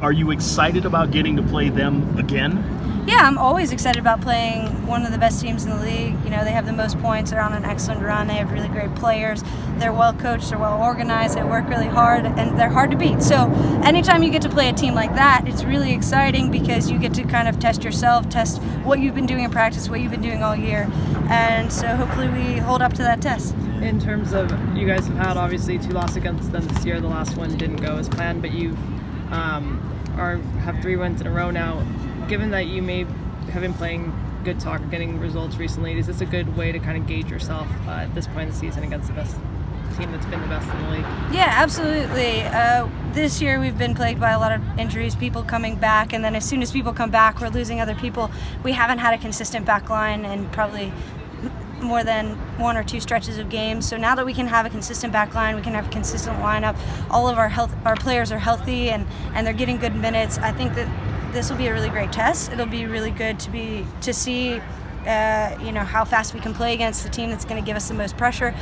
Are you excited about getting to play them again? Yeah, I'm always excited about playing one of the best teams in the league. You know, they have the most points, they're on an excellent run, they have really great players, they're well coached, they're well organized, they work really hard, and they're hard to beat. So anytime you get to play a team like that, it's really exciting because you get to kind of test yourself, test what you've been doing in practice, what you've been doing all year, and so hopefully we hold up to that test. In terms of, you guys have had obviously 2 losses against them this year. The last one didn't go as planned, but you have 3 wins in a row now. Given that you may have been playing good soccer, getting results recently, is this a good way to kind of gauge yourself at this point in the season against the best team that's been the best in the league? Yeah, absolutely. This year we've been plagued by a lot of injuries, people coming back, and then as soon as people come back, we're losing other people. We haven't had a consistent back line in probably more than 1 or 2 stretches of games. So now that we can have a consistent back line, we can have a consistent lineup, all of our players are healthy and they're getting good minutes. I think that this will be a really great test. It'll be really good to see you know, how fast we can play against the team that's going to give us the most pressure.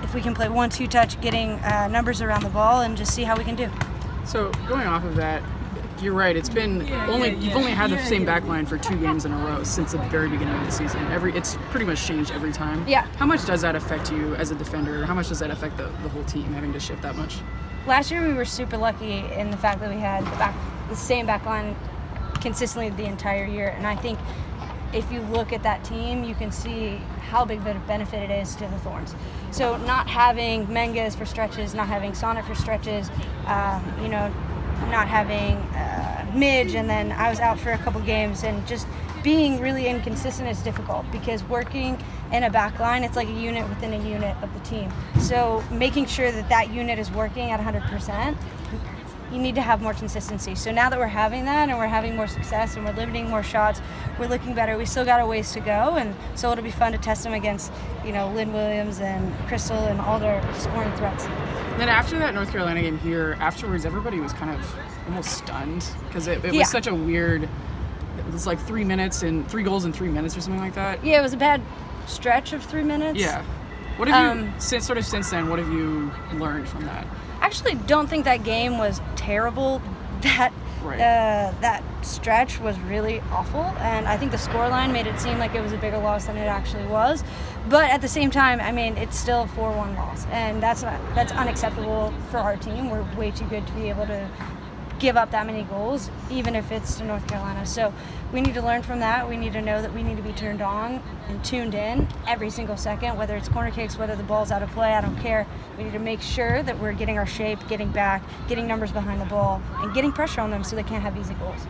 If we can play 1-2 touch, getting numbers around the ball, and just see how we can do. So going off of that, you're right. It's been you've only had the same back line for 2 games in a row since the very beginning of the season. It's pretty much changed every time. Yeah. How much does that affect you as a defender? How much does that affect the whole team having to shift that much? Last year we were super lucky in the fact that we had the same back line consistently the entire year, and I think if you look at that team, you can see how big of a benefit it is to the Thorns. So not having Menges for stretches, not having Sonnet for stretches, you know, not having Midge, and then I was out for a couple games, and just being really inconsistent is difficult because working in a back line, it's like a unit within a unit of the team. So making sure that that unit is working at 100%, you need to have more consistency. So now that we're having that and we're having more success and we're limiting more shots, we're looking better. We still got a ways to go, and so it'll be fun to test them against, you know, Lynn Williams and Crystal and all their scoring threats. And then after that North Carolina game here, afterwards everybody was kind of almost stunned because it was such a weird, it was like 3 minutes and 3 goals in 3 minutes or something like that. Yeah, it was a bad stretch of 3 minutes. Yeah. What have you, since then, what have you learned from that? I actually don't think that game was terrible. That that stretch was really awful, and I think the scoreline made it seem like it was a bigger loss than it actually was. But at the same time, I mean, it's still a 4-1 loss, and that's unacceptable for our team. We're way too good to be able to give up that many goals, even if it's to North Carolina. So we need to learn from that. We need to know that we need to be turned on and tuned in every single second, whether it's corner kicks, whether the ball's out of play, I don't care. We need to make sure that we're getting our shape, getting back, getting numbers behind the ball, and getting pressure on them so they can't have easy goals.